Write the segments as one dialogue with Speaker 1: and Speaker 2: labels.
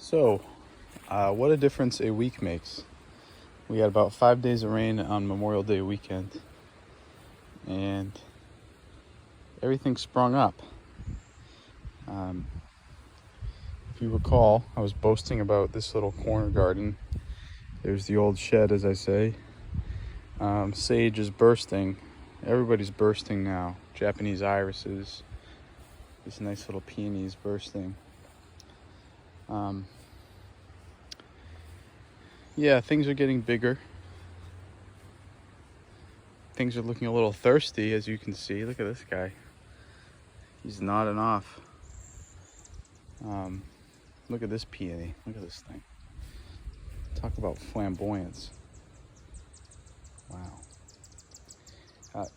Speaker 1: So, what a difference a week makes. We had about 5 days of rain on Memorial Day weekend, and everything sprung up. If you recall, I was boasting about this little corner garden. There's the old shed, as I say. Sage is bursting. Everybody's bursting now. Japanese irises. This nice little peonies bursting. Yeah, things are getting bigger. Things are looking a little thirsty, as you can see. Look at this guy. He's nodding off. Look at this peony. Look at this thing. Talk about flamboyance. Wow.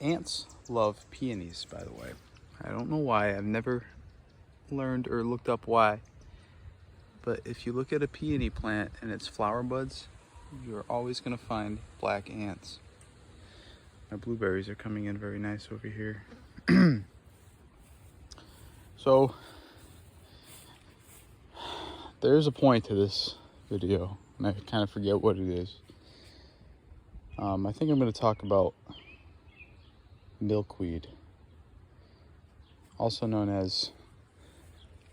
Speaker 1: Ants love peonies, by the way. I don't know why. I've never learned or looked up why. But if you look at a peony plant and its flower buds, you're always going to find black ants. My blueberries are coming in very nice over here. So, there's a point to this video, and I kind of forget what it is. I think I'm going to talk about milkweed, also known as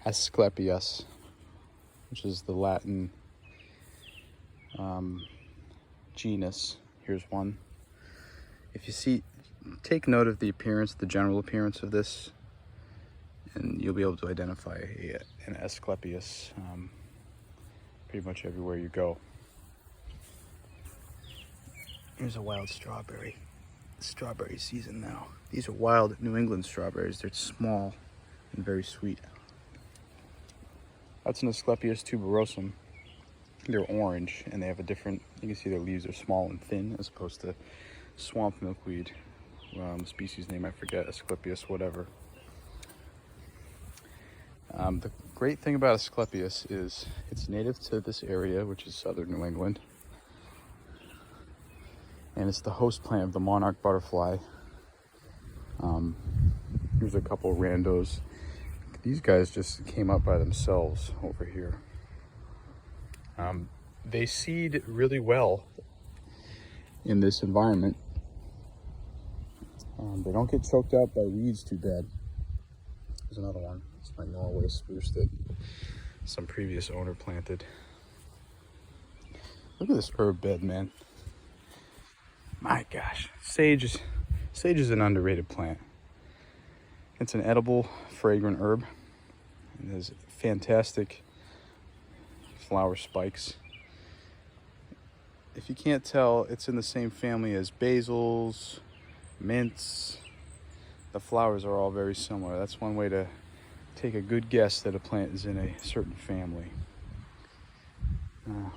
Speaker 1: Asclepias, which is the Latin genus. Here's one. If you see, take note of the appearance, the general appearance of this, and you'll be able to identify an Asclepias pretty much everywhere you go. Here's a wild strawberry. Strawberry season now. These are wild New England strawberries. They're small and very sweet. That's an Asclepias tuberosum. They're orange and they have a different, you can see their leaves are small and thin as opposed to swamp milkweed. Species name I forget, Asclepias whatever. The great thing about Asclepias is it's native to this area, which is southern New England. And it's the host plant of the monarch butterfly. Here's a couple randos. These guys just came up by themselves over here. They seed really well in this environment. They don't get choked out by weeds too bad. There's another one. It's my Norway spruce that some previous owner planted. Look at this herb bed, man. My gosh, sage is an underrated plant. It's an edible, fragrant herb. It has fantastic flower spikes. If you can't tell, it's in the same family as basils, mints. The flowers are all very similar. That's one way to take a good guess that a plant is in a certain family.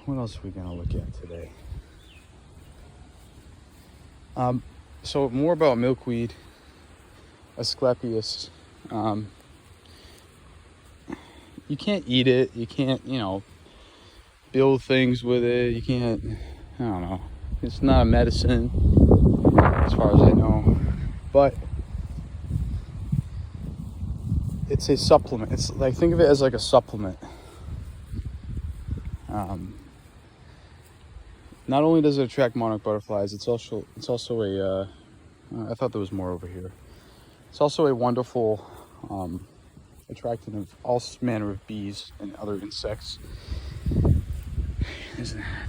Speaker 1: What else are we gonna look at today? So more about milkweed, Asclepias. You can't eat it. You can't, build things with it. You can't, I don't know. It's not a medicine, as far as I know. But it's a supplement. It's like, think of it as like a supplement. Not only does it attract monarch butterflies, it's also a, I thought there was more over here. It's also a wonderful attractant of all manner of bees and other insects.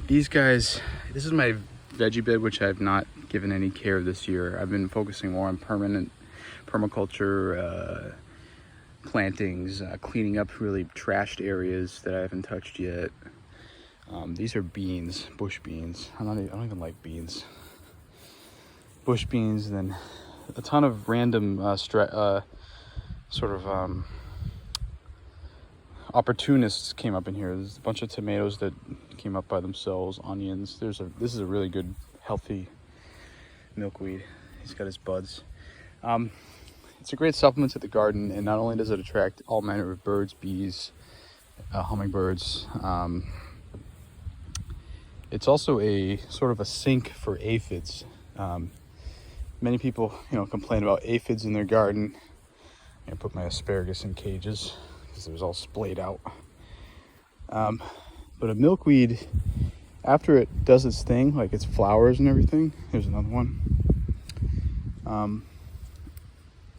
Speaker 1: These guys, this is my veggie bed, which I've not given any care this year. I've been focusing more on permaculture, plantings, cleaning up really trashed areas that I haven't touched yet. These are beans, bush beans. I don't even like beans. Bush beans, and then a ton of random opportunists came up in here. There's a bunch of tomatoes that came up by themselves, onions. This is a really good, healthy milkweed. He's got his buds. It's a great supplement to the garden, and not only does it attract all manner of birds, bees, hummingbirds, it's also a sort of a sink for aphids. Many people, complain about aphids in their garden. I put my asparagus in cages because it was all splayed out. But a milkweed, after it does its thing, like its flowers and everything, here's another one.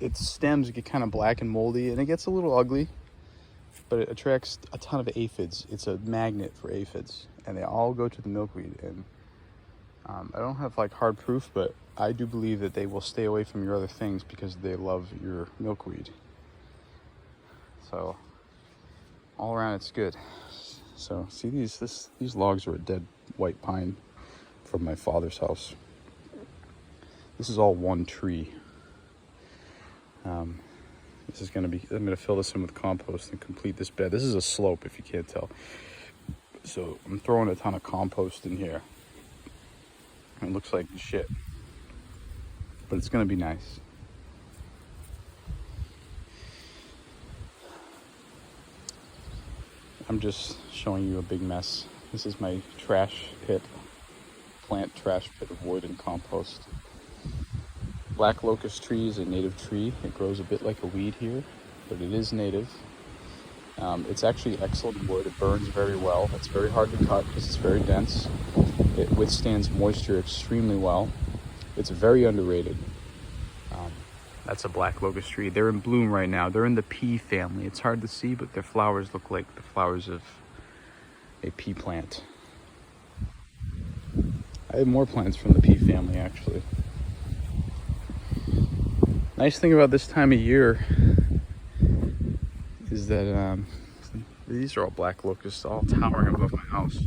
Speaker 1: Its stems get kind of black and moldy, and it gets a little ugly, but it attracts a ton of aphids. It's a magnet for aphids, and they all go to the milkweed. And I don't have like hard proof, but I do believe that they will stay away from your other things because they love your milkweed. So all around, it's good. So see, these logs are a dead white pine from my father's house. This is all one tree. This is I'm gonna fill this in with compost and complete this bed. This is a slope, if you can't tell. So I'm throwing a ton of compost in here. It looks like shit, but it's gonna be nice. I'm just showing you a big mess. This is my trash pit, plant trash pit of wood and compost. Black locust tree is a native tree. It grows a bit like a weed here, but it is native. It's actually excellent wood. It burns very well. It's very hard to cut because it's very dense. It withstands moisture extremely well. It's very underrated. That's a black locust tree. They're in bloom right now. They're in the pea family. It's hard to see, but their flowers look like the flowers of a pea plant. I have more plants from the pea family, actually. Nice thing about this time of year is that these are all black locusts, all towering above my house.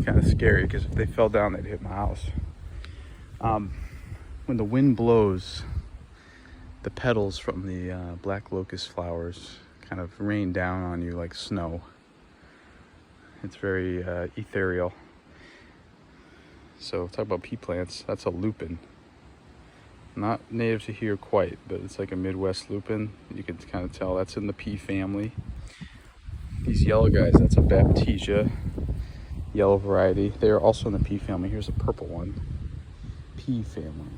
Speaker 1: Kind of scary because if they fell down, they'd hit my house. When the wind blows, the petals from the black locust flowers kind of rain down on you like snow. It's very ethereal. So talk about pea plants. That's a lupin. Not native to here quite, but it's like a Midwest lupin. You can kind of tell that's in the pea family. These yellow guys, that's a Baptisia yellow variety. They are also in the pea family. Here's a purple one. Pea family.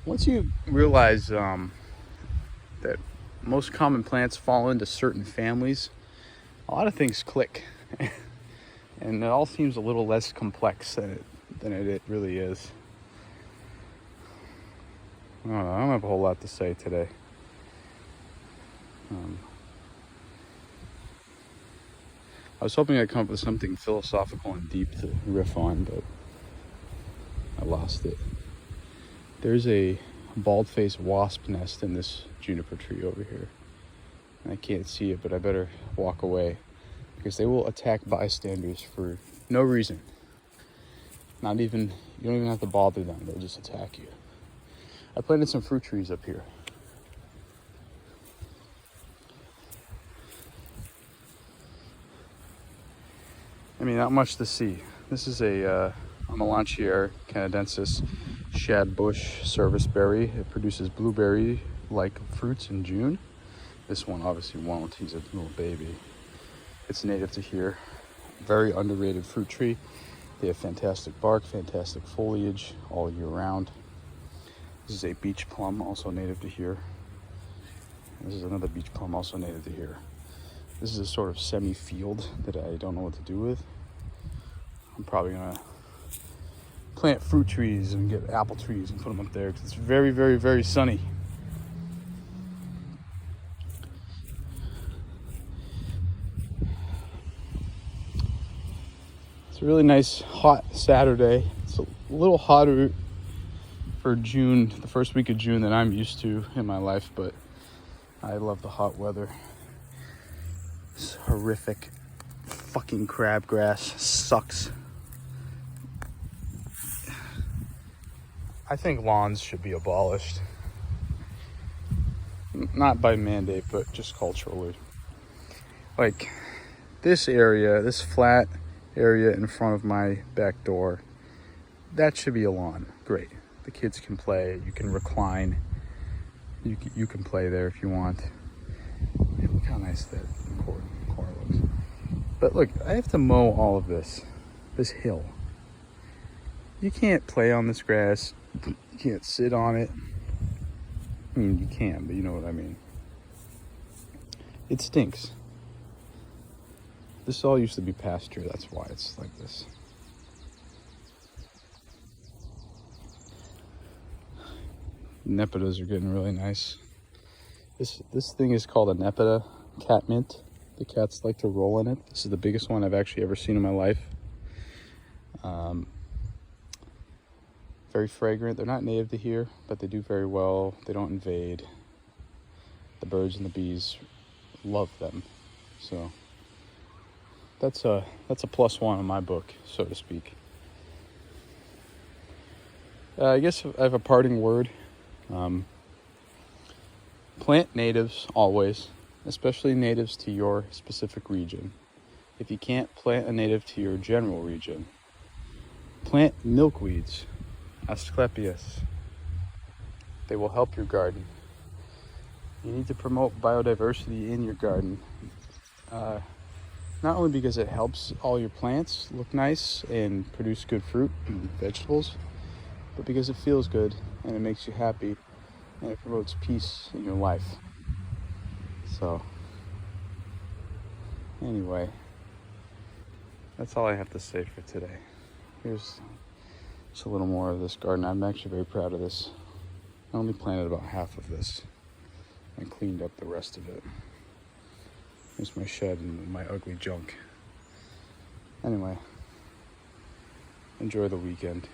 Speaker 1: Once you realize that most common plants fall into certain families, a lot of things click. And it all seems a little less complex than it really is. I don't have a whole lot to say today. I was hoping I'd come up with something philosophical and deep to riff on, but I lost it. There's a bald-faced wasp nest in this juniper tree over here. And I can't see it, but I better walk away because they will attack bystanders for no reason. You don't even have to bother them, they'll just attack you. I planted some fruit trees up here. I mean, not much to see. This is a Melanchier canadensis shad bush serviceberry. It produces blueberry-like fruits in June. This one obviously won't. He's a little baby. It's native to here. Very underrated fruit tree. They have fantastic bark, fantastic foliage all year round. This is a beach plum, also native to here. This is another beach plum, also native to here. This is a sort of semi-field that I don't know what to do with. I'm probably gonna plant fruit trees and get apple trees and put them up there because it's very, very, very sunny. It's a really nice hot Saturday. It's a little hotter for June, the first week of June, than I'm used to in my life, but I love the hot weather. This horrific fucking crabgrass sucks. I think lawns should be abolished. Not by mandate, but just culturally. Like this area, this flat area in front of my back door, that should be a lawn. Great. The kids can play, you can recline. You can play there if you want. Yeah, look how nice that corn looks. But look, I have to mow all of this hill. You can't play on this grass. You can't sit on it. I mean, you can, but you know what I mean. It stinks. This all used to be pasture, that's why it's like this. Nepidas are getting really nice. This thing is called a nepida cat mint. The cats like to roll in it. This is the biggest one I've actually ever seen in my life. Very fragrant. They're not native to here, but they do very well. They don't invade. The birds and the bees love them. So that's a +1 in my book, so to speak. I guess I have a parting word. Plant natives always, especially natives to your specific region. If you can't plant a native to your general region, plant milkweeds, Asclepias. They will help your garden. You need to promote biodiversity in your garden. Not only because it helps all your plants look nice and produce good fruit and vegetables, but because it feels good and it makes you happy and it promotes peace in your life. So, anyway, that's all I have to say for today. Here's just a little more of this garden. I'm actually very proud of this. I only planted about half of this and cleaned up the rest of it. Here's my shed and my ugly junk. Anyway, enjoy the weekend.